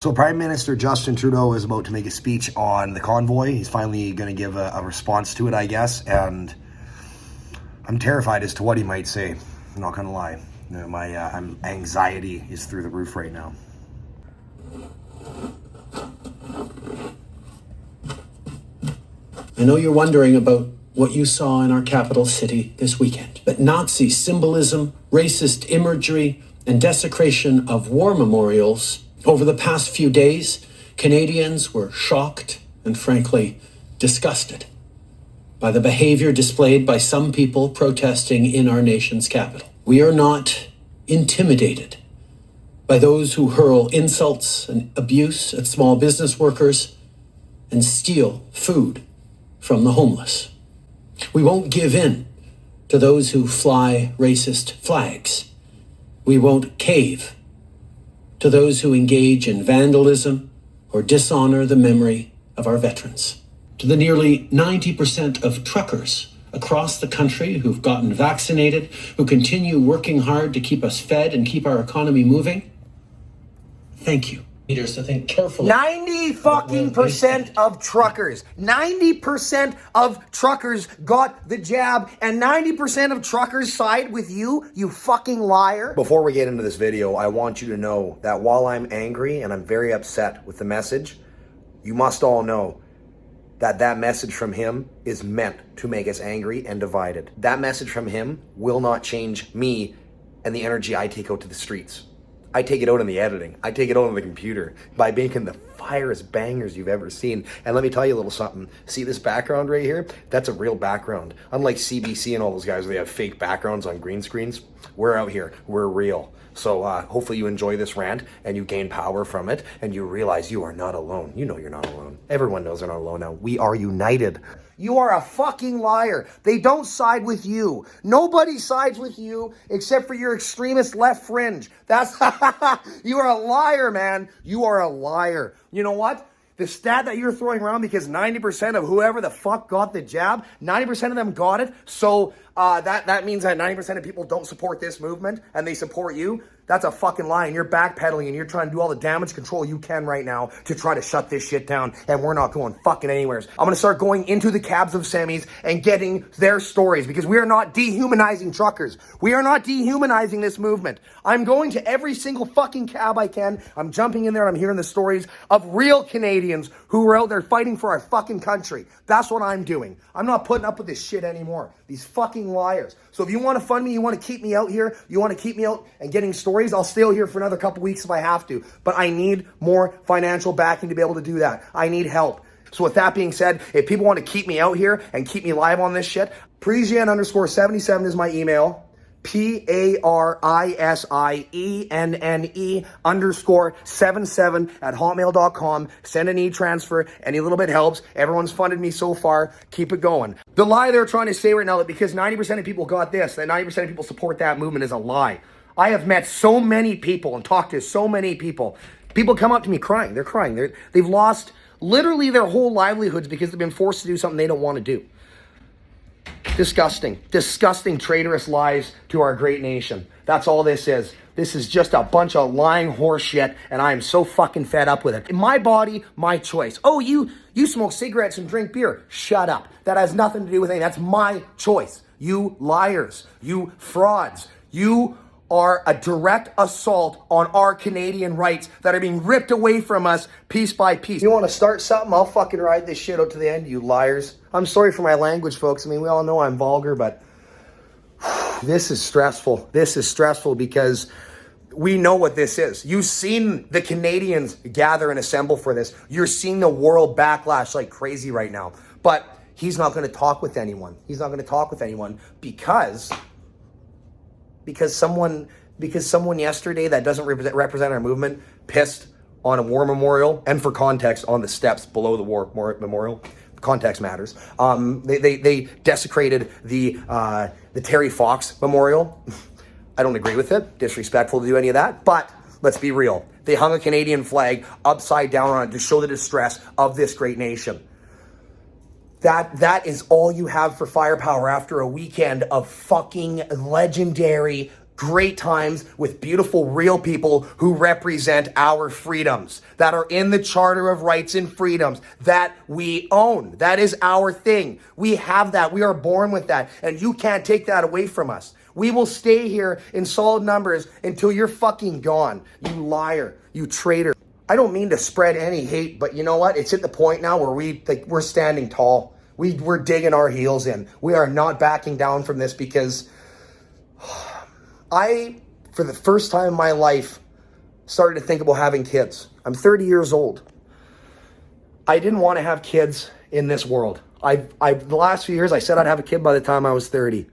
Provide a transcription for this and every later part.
So Prime Minister Justin Trudeau is about to make a speech on the convoy. He's finally going to give a response to it, I guess, and I'm terrified as to what he might say. I'm not going to lie. My anxiety is through the roof right now. I know you're wondering about what you saw in our capital city this weekend, but Nazi symbolism, racist imagery, and desecration of war memorials. Over the past few days, Canadians were shocked and frankly disgusted by the behavior displayed by some people protesting in our nation's capital. We are not intimidated by those who hurl insults and abuse at small business workers and steal food from the homeless. We won't give in to those who fly racist flags. We won't cave to those who engage in vandalism or dishonor the memory of our veterans. To the nearly 90% of truckers across the country who've gotten vaccinated, who continue working hard to keep us fed and keep our economy moving, thank you. Leaders to think carefully. 90% of truckers, 90% of truckers got the jab, and 90% of truckers side with you, you fucking liar. Before we get into this video, I want you to know that while I'm angry and I'm very upset with the message, you must all know that that message from him is meant to make us angry and divided. That message from him will not change me and the energy I take out to the streets. I take it out in the editing. I take it out on the computer by making the firest bangers you've ever seen. And let me tell you a little something. See this background right here? That's a real background. Unlike CBC and all those guys where they have fake backgrounds on green screens, we're out here. We're real. So hopefully you enjoy this rant and you gain power from it and you realize you are not alone. You know you're not alone. Everyone knows they're not alone now. We are united. You are a fucking liar. They don't side with you. Nobody sides with you except for your extremist left fringe. That's, you are a liar, man. You are a liar. You know what? The stat that you're throwing around, because 90% of whoever the fuck got the jab, 90% of them got it. So that means that 90% of people don't support this movement and they support you. That's a fucking lie, and you're backpedaling and you're trying to do all the damage control you can right now to try to shut this shit down, and we're not going fucking anywhere. I'm going to start going into the cabs of semis and getting their stories, because we are not dehumanizing truckers. We are not dehumanizing this movement. I'm going to every single fucking cab I can. I'm jumping in there and I'm hearing the stories of real Canadians who are out there fighting for our fucking country. That's what I'm doing. I'm not putting up with this shit anymore. These fucking liars. So if you want to fund me, you want to keep me out here, you want to keep me out and getting stories, I'll stay out here for another couple weeks if I have to. But I need more financial backing to be able to do that. I need help. So with that being said, if people want to keep me out here and keep me live on this shit, Parisienne_77 is my email. PARISIENNE_77 Send an e-transfer. Any little bit helps. Everyone's funded me so far. Keep it going. The lie they're trying to say right now that because 90% of people got this, that 90% of people support that movement is a lie. I have met so many people and talked to so many people. People come up to me crying. They're crying. They've lost literally their whole livelihoods because they've been forced to do something they don't want to do. Disgusting, disgusting, traitorous lies to our great nation. That's all this is. This is just a bunch of lying horse shit, and I am so fucking fed up with it. My body, my choice. Oh, you smoke cigarettes and drink beer. Shut up. That has nothing to do with anything. That's my choice. You liars. You frauds. You are a direct assault on our Canadian rights that are being ripped away from us piece by piece. You want to start something? I'll fucking ride this shit out to the end, you liars. I'm sorry for my language, folks. I mean, we all know I'm vulgar, but this is stressful. This is stressful because we know what this is. You've seen the Canadians gather and assemble for this. You're seeing the world backlash like crazy right now. But he's not going to talk with anyone. He's not going to talk with anyone because someone yesterday that doesn't represent our movement pissed on a war memorial, and for context, on the steps below the war memorial. Context matters. They desecrated the Terry Fox Memorial. I don't agree with it. Disrespectful to do any of that. But let's be real. They hung a Canadian flag upside down on it to show the distress of this great nation. That is all you have for firepower after a weekend of fucking legendary great times with beautiful, real people who represent our freedoms that are in the Charter of Rights and Freedoms that we own. That is our thing. We have that. We are born with that. And you can't take that away from us. We will stay here in solid numbers until you're fucking gone. You liar. You traitor. I don't mean to spread any hate, but you know what? It's at the point now where we're standing tall. We're digging our heels in. We are not backing down from this because I, for the first time in my life, started to think about having kids. I'm 30 years old. I didn't want to have kids in this world. The last few years, I said I'd have a kid by the time I was 30.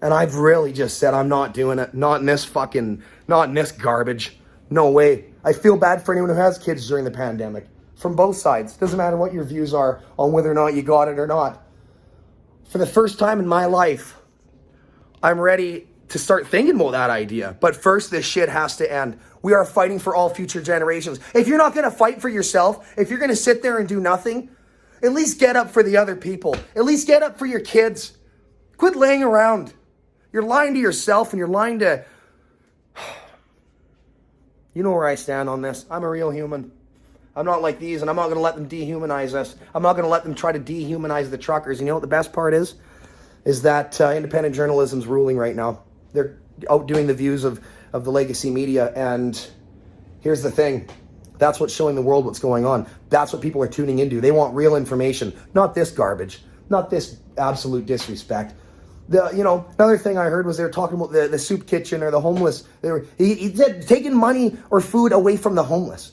And I've really just said, I'm not doing it. Not in this garbage. No way. I feel bad for anyone who has kids during the pandemic. From both sides. Doesn't matter what your views are on whether or not you got it or not. For the first time in my life, I'm ready to start thinking about that idea. But first, this shit has to end. We are fighting for all future generations. If you're not going to fight for yourself, if you're going to sit there and do nothing, at least get up for the other people. At least get up for your kids. Quit laying around. You're lying to yourself and you're lying to... You know where I stand on this. I'm a real human. I'm not like these, and I'm not going to let them dehumanize us. I'm not going to let them try to dehumanize the truckers. You know what the best part is? Is that independent journalism's ruling right now. They're outdoing the views of the legacy media, and here's the thing. That's what's showing the world what's going on. That's what people are tuning into. They want real information, not this garbage, not this absolute disrespect. Another thing I heard was they were talking about the soup kitchen or the homeless. He said taking money or food away from the homeless.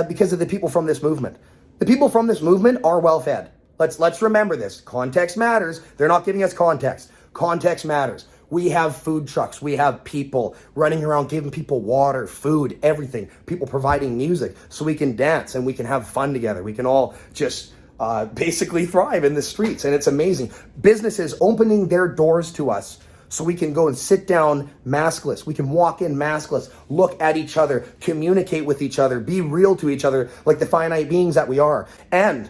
Because of the people from this movement. The people from this movement are well fed. Let's remember this. Context matters. They're not giving us context. Context matters. We have food trucks. We have people running around giving people water, food, everything. People providing music so we can dance and we can have fun together. We can all just basically thrive in the streets. And it's amazing. Businesses opening their doors to us so we can go and sit down maskless. We can walk in maskless, look at each other, communicate with each other, be real to each other like the finite beings that we are. And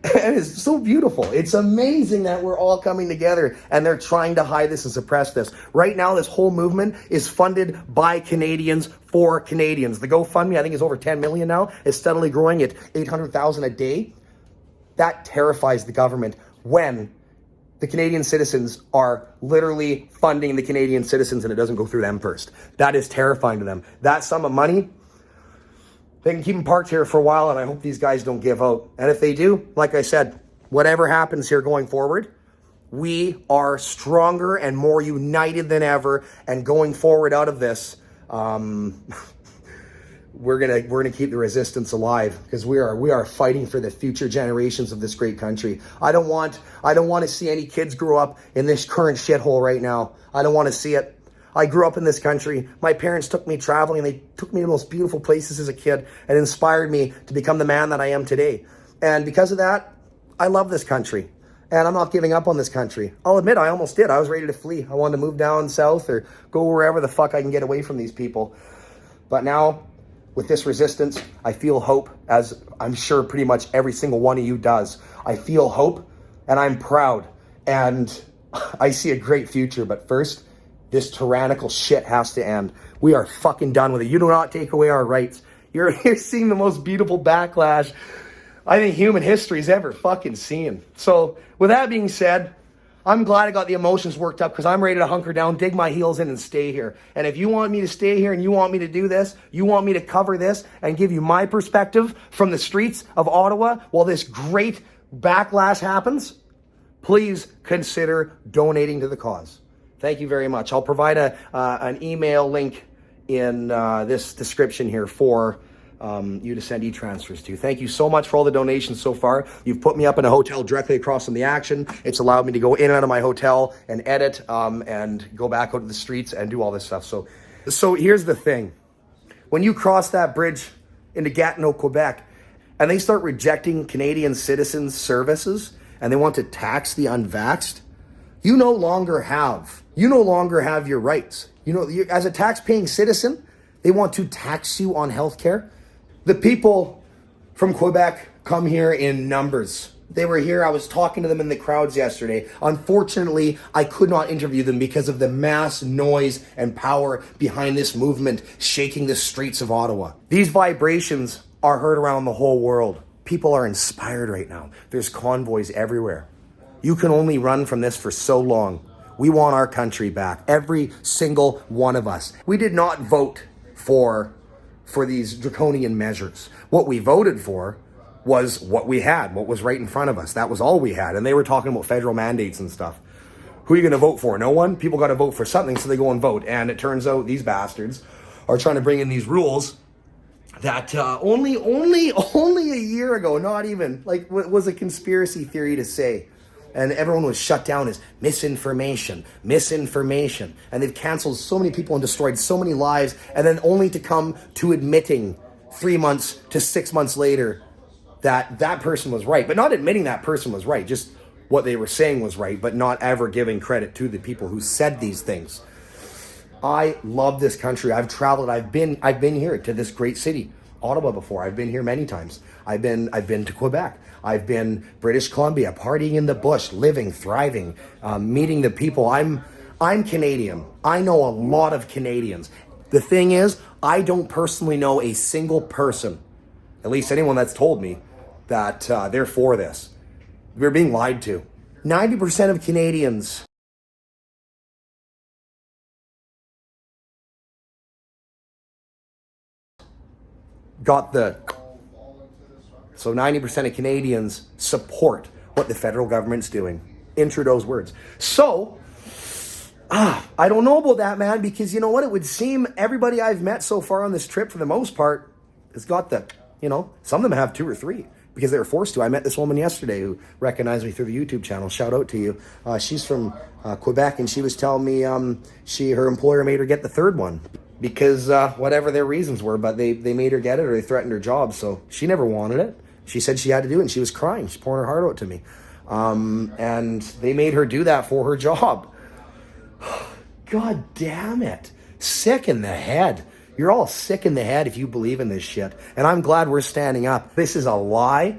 it's so beautiful. It's amazing that we're all coming together and they're trying to hide this and suppress this. Right now, this whole movement is funded by Canadians for Canadians. The GoFundMe, I think, is over 10 million now. It's steadily growing at 800,000 a day. That terrifies the government when the Canadian citizens are literally funding the Canadian citizens and it doesn't go through them first. That is terrifying to them. That sum of money, they can keep them parked here for a while, and I hope these guys don't give out. And if they do, like I said, whatever happens here going forward, we are stronger and more united than ever. And going forward out of this, we're gonna keep the resistance alive because we are fighting for the future generations of this great country. I don't want to see any kids grow up in this current shithole right now. I don't want to see it. I grew up in this country. My parents took me traveling. They took me to the most beautiful places as a kid and inspired me to become the man that I am today. And because of that, I love this country. And I'm not giving up on this country. I'll admit I almost did. I was ready to flee. I wanted to move down south or go wherever the fuck I can get away from these people. But now, with this resistance, I feel hope, as I'm sure pretty much every single one of you does. I feel hope, and I'm proud, and I see a great future. But first, this tyrannical shit has to end. We are fucking done with it. You do not take away our rights. You're seeing the most beautiful backlash I think human history's ever fucking seen. So, with that being said, I'm glad I got the emotions worked up because I'm ready to hunker down, dig my heels in, and stay here. And if you want me to stay here and you want me to do this, you want me to cover this and give you my perspective from the streets of Ottawa while this great backlash happens, please consider donating to the cause. Thank you very much. I'll provide an email link in this description here for you to send e-transfers to. Thank you so much for all the donations so far. You've put me up in a hotel directly across from the action. It's allowed me to go in and out of my hotel and edit and go back out to the streets and do all this stuff. So here's the thing. When you cross that bridge into Gatineau, Quebec, and they start rejecting Canadian citizens' services and they want to tax the unvaxxed, you no longer have your rights. You know, as a tax-paying citizen, they want to tax you on healthcare. The people from Quebec come here in numbers. They were here. I was talking to them in the crowds yesterday. Unfortunately, I could not interview them because of the mass noise and power behind this movement shaking the streets of Ottawa. These vibrations are heard around the whole world. People are inspired right now. There's convoys everywhere. You can only run from this for so long. We want our country back. Every single one of us. We did not vote for these draconian measures. What we voted for was what we had, what was right in front of us. That was all we had. And they were talking about federal mandates and stuff. Who are you going to vote for? No one? People got to vote for something, so they go and vote. And it turns out these bastards are trying to bring in these rules that only a year ago, not even, like, was a conspiracy theory to say. And everyone was shut down as misinformation. And they've canceled so many people and destroyed so many lives, and then only to come to admitting 3 months to 6 months later that that person was right. But not admitting that person was right, just what they were saying was right, but not ever giving credit to the people who said these things. I love this country. I've traveled. I've been here to this great city, Ottawa, before. I've been here many times. I've been to Quebec. I've been British Columbia, partying in the bush, living, thriving, meeting the people. I'm Canadian. I know a lot of Canadians. The thing is, I don't personally know a single person, at least anyone that's told me, that they're for this. We're being lied to. 90% of Canadians got the... So 90% of Canadians support what the federal government's doing, in Trudeau's words. So, I don't know about that, man, because you know what? It would seem everybody I've met so far on this trip, for the most part, has got the, some of them have 2 or 3 because they were forced to. I met this woman yesterday who recognized me through the YouTube channel. Shout out to you. She's from Quebec, and she was telling me her employer made her get the 3rd one because whatever their reasons were, but they made her get it, or they threatened her job. So she never wanted it. She said she had to do it, and she was crying. She's pouring her heart out to me. And they made her do that for her job. God damn it. Sick in the head. You're all sick in the head if you believe in this shit. And I'm glad we're standing up. This is a lie,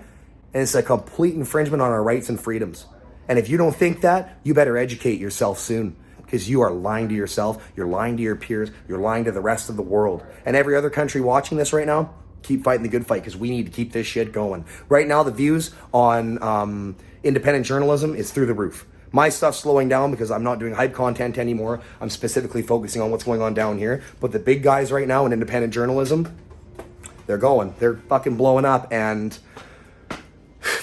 and it's a complete infringement on our rights and freedoms. And if you don't think that, you better educate yourself soon, because you are lying to yourself, you're lying to your peers, you're lying to the rest of the world. And every other country watching this right now, keep fighting the good fight, because we need to keep this shit going. Right now, the views on independent journalism is through the roof. My stuff's slowing down because I'm not doing hype content anymore. I'm specifically focusing on what's going on down here. But the big guys right now in independent journalism, they're going. They're fucking blowing up, and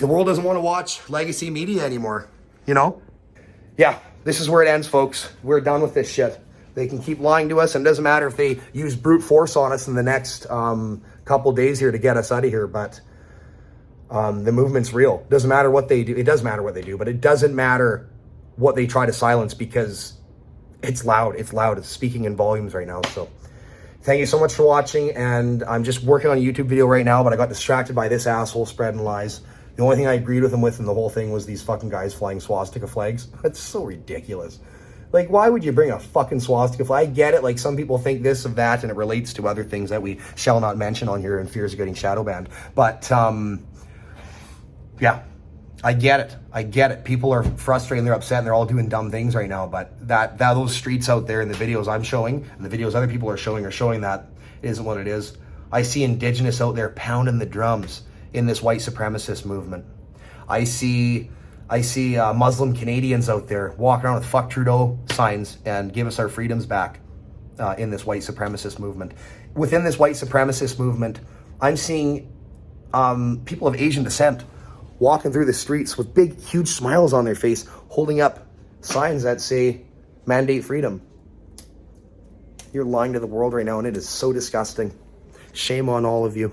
the world doesn't want to watch legacy media anymore, Yeah, this is where it ends, folks. We're done with this shit. They can keep lying to us, and it doesn't matter if they use brute force on us in the next couple days here to get us out of here, but the movement's real. It doesn't matter what they do. It does matter what they do, but it doesn't matter what they try to silence, because it's loud. It's loud. It's speaking in volumes right now. So thank you so much for watching, and I'm just working on a YouTube video right now, but I got distracted by this asshole spreading lies. The only thing I agreed with him with in the whole thing was these fucking guys flying swastika flags. That's so ridiculous. Like, why would you bring a fucking swastika flag? I get it, like, some people think this of that, and it relates to other things that we shall not mention on here in fears of getting shadow banned. But, yeah, I get it. I get it. People are frustrated, and they're upset, and they're all doing dumb things right now. But those streets out there in the videos I'm showing, and the videos other people are showing that it isn't what it is. I see Indigenous out there pounding the drums in this white supremacist movement. I see Muslim Canadians out there walking around with "fuck Trudeau" signs and "give us our freedoms back" in this white supremacist movement. Within this white supremacist movement, I'm seeing people of Asian descent walking through the streets with big, huge smiles on their face, holding up signs that say "mandate freedom." You're lying to the world right now, and it is so disgusting. Shame on all of you.